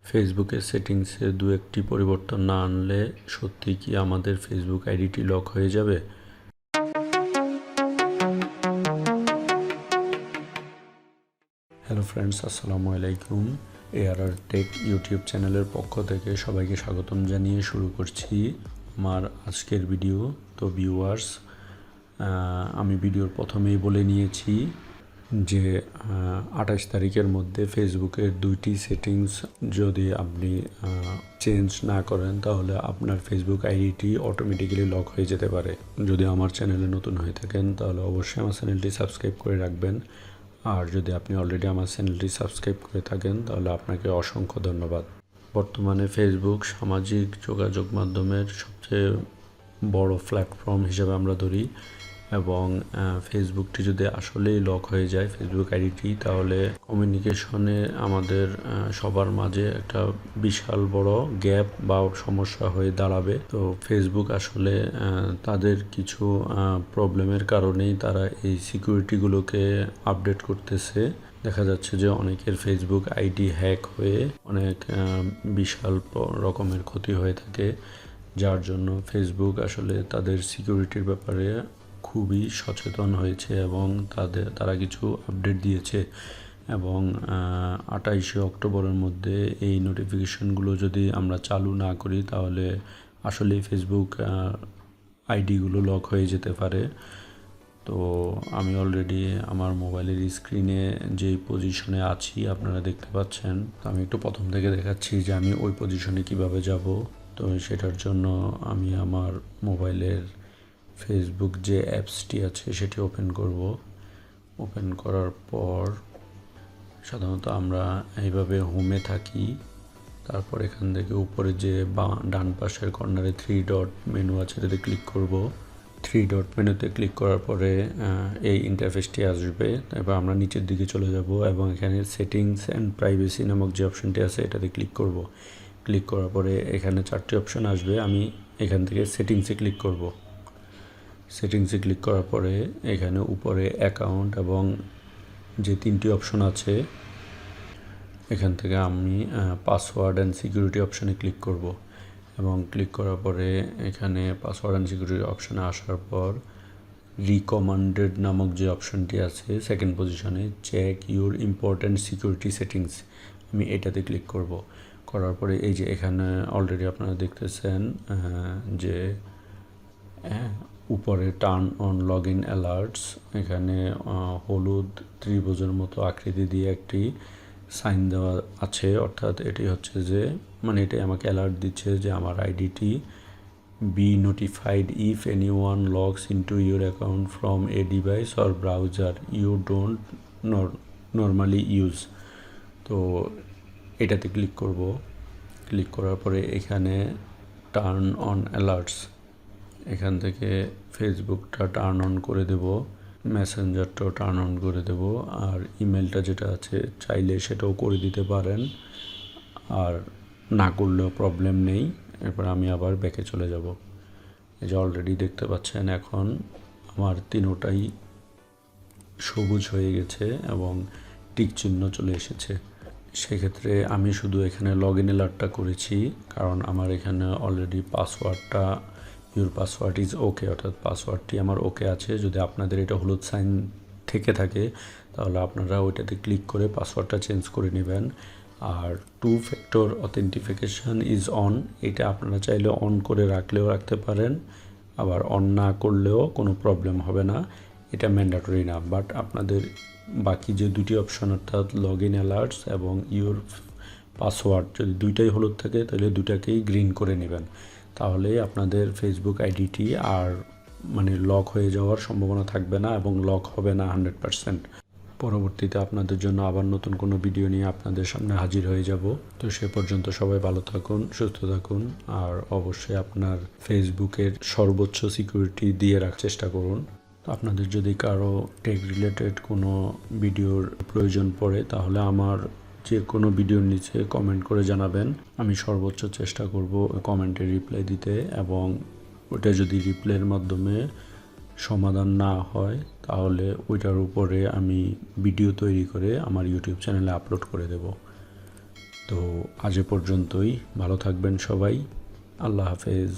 ফেসবুকের সেটিংসে দু একটি পরিবর্তন না আনলে সত্যি কি আমাদের ফেসবুক আইডিটি লক হয়ে যাবে? হ্যালো ফ্রেন্ডস, আসসালামু আলাইকুম। ARR টেক ইউটিউব চ্যানেলের পক্ষ থেকে সবাইকে স্বাগতম জানিয়ে শুরু করছি আমার আজকের ভিডিও। তো ভিউয়ার্স, আমি ভিডিওর প্রথমেই বলে নিয়েছি যে 28 তারিখের মধ্যে ফেসবুকের দুইটি সেটিংস যদি আপনি চেঞ্জ না করেন তাহলে আপনার ফেসবুক আইডিটি অটোমেটিক্যালি লক হয়ে যেতে পারে। যদি আমার চ্যানেলে নতুন হয়ে থাকেন তাহলে অবশ্যই আমার চ্যানেলটি সাবস্ক্রাইব করে রাখবেন। আর যদি আপনি অলরেডি আমার চ্যানেলটি সাবস্ক্রাইব করে থাকেন তাহলে আপনাকে অসংখ্য ধন্যবাদ। বর্তমানে ফেসবুক সামাজিক যোগাযোগ মাধ্যমের সবচেয়ে বড় প্ল্যাটফর্ম হিসেবে আমরা ধরি, এবং ফেসবুকটি যদি আসলেই লক হয়ে যায় ফেসবুক আইডিটি, তাহলে কমিউনিকেশনে আমাদের সবার মাঝে একটা বিশাল বড় গ্যাপ বা সমস্যা হয়ে দাঁড়াবে। তো ফেসবুক আসলে তাদের কিছু প্রবলেমের কারণেই তারা এই সিকিউরিটিগুলোকে আপডেট করতেছে। দেখা যাচ্ছে যে অনেকের ফেসবুক আইডি হ্যাক হয়ে অনেক বিশাল রকমের ক্ষতি হয়ে থাকে, যার জন্য ফেসবুক আসলে তাদের সিকিউরিটির ব্যাপারে খুবই সচেতন হয়েছে এবং তারা কিছু আপডেট দিয়েছে। এবং 28শে অক্টোবরের মধ্যে এই নোটিফিকেশনগুলো যদি আমরা চালু না করি তাহলে আসলে ফেসবুক আইডিগুলো লক হয়ে যেতে পারে। তো আমি অলরেডি আমার মোবাইলের স্ক্রিনে যেই পজিশনে আছি আপনারা দেখতে পাচ্ছেন। তো আমি একটু প্রথম থেকে দেখাচ্ছি যে আমি ওই পজিশনে কিভাবে যাব। তো সেটার জন্য আমি আমার মোবাইলের ফেসবুক যে অ্যাপসটি আছে সেটি ওপেন করব। ওপেন করার পর সাধারণত আমরা এইভাবে হোমে থাকি, তারপর এখান থেকে উপরে যে ডান পাশের কর্নারে 3 ডট মেনু আছে এটাতে ক্লিক করব। 3 ডট মেনুতে ক্লিক করার পরে এই ইন্টারফেসটি আসবে। এবার আমরা নিচের দিকে চলে যাব এবং এখানে সেটিংস অ্যান্ড প্রাইভেসি নামক যে অপশনটি আছে এটাতে ক্লিক করব। ক্লিক করার পরে এখানে 4টি অপশন আসবে। আমি এখান থেকে সেটিংসে ক্লিক করব। সেটিংসে ক্লিক করার পরে এখানে উপরে অ্যাকাউন্ট এবং যে 3টি অপশন আছে এখান থেকে আমি পাসওয়ার্ড অ্যান্ড সিকিউরিটি অপশনে ক্লিক করব। এবং ক্লিক করার পরে এখানে পাসওয়ার্ড অ্যান্ড সিকিউরিটি অপশনে আসার পর রিকমেন্ডেড নামক যে অপশনটি আছে সেকেন্ড পজিশনে, check your important security settings, আমি এটাতে ক্লিক করব। করার পরে এই যে এখানে অলরেডি আপনারা দেখতেছেন যে উপরে turn on log in alerts, এখানে হলুদ ত্রিভুজের মতো আকৃতি দিয়ে একটি সাইন দেওয়া আছে, অর্থাৎ এটি হচ্ছে যে এটাই আমাকে অ্যালার্ট দিচ্ছে যে আমার আইডিটি be notified if any one logs into your account from a device or browser you don't normally use. তো এটাতে ক্লিক করব। ক্লিক করার পরে এখানে টার্ন অন অ্যালার্টস, এখান থেকে ফেসবুকটা টার্ন অন করে দেব, মেসেঞ্জারটাও টার্ন অন করে দেব, আর ইমেলটা যেটা আছে চাইলে সেটাও করে দিতে পারেন, আর না করলেও প্রবলেম নেই। এরপর আমি আবার ব্যাকে চলে যাব। এই যে অলরেডি দেখতে পাচ্ছেন এখন আমার তিনোটাই সবুজ হয়ে গেছে এবং টিক চিহ্ন চলে এসেছে। সেক্ষেত্রে আমি শুধু এখানে লগ ইন অ্যালার্টটা করেছি, কারণ আমার এখানে অলরেডি পাসওয়ার্ডটা ইউর পাসওয়ার্ড ইজ ওকে, অর্থাৎ পাসওয়ার্ডটি আমার ওকে আছে। যদি আপনাদের এটা হলুদ সাইন থেকে থাকে তাহলে আপনারা ওইটাতে ক্লিক করে পাসওয়ার্ডটা চেঞ্জ করে নেবেন। আর 2 ফ্যাক্টর অথেন্টিফিকেশান ইজ অন, এটা আপনারা চাইলে অন করে রাখলেও রাখতে পারেন, আবার অন না করলেও কোনো প্রবলেম হবে না, এটা ম্যান্ডেটরি না। বাট আপনাদের বাকি যে দুটি অপশন অর্থাৎ লগ ইন অ্যালার্টস এবং ইউর পাসওয়ার্ড যদি দুইটাই হলুদ থাকে তাহলে দুটাকেই গ্রিন করে নেবেন, তাহলে আপনাদের ফেসবুক আইডিটি আর লক হয়ে যাওয়ার সম্ভাবনা থাকবে না এবং লক হবে না 100%। পরবর্তীতে আপনাদের জন্য আবার নতুন কোনো ভিডিও নিয়ে আপনাদের সামনে হাজির হয়ে যাব। তো সে পর্যন্ত সবাই ভালো থাকুন, সুস্থ থাকুন, আর অবশ্যই আপনার ফেসবুকের সর্বোচ্চ সিকিউরিটি দিয়ে রাখার চেষ্টা করুন। আপনাদের যদি কারো টেক রিলেটেড কোনো ভিডিওর প্রয়োজন পড়ে তাহলে আমার যে কোনো ভিডিওর নিচে কমেন্ট করে জানাবেন, আমি সর্বোচ্চ চেষ্টা করব কমেন্টে রিপ্লাই দিতে, এবং ওটা যদি রিপ্লাইয়ের মাধ্যমে সমাধান না হয় তাহলে ওইটার উপরে আমি ভিডিও তৈরি করে আমার ইউটিউব চ্যানেলে আপলোড করে দেব। তো আজ এ পর্যন্তই, ভালো থাকবেন সবাই, আল্লাহ হাফেজ।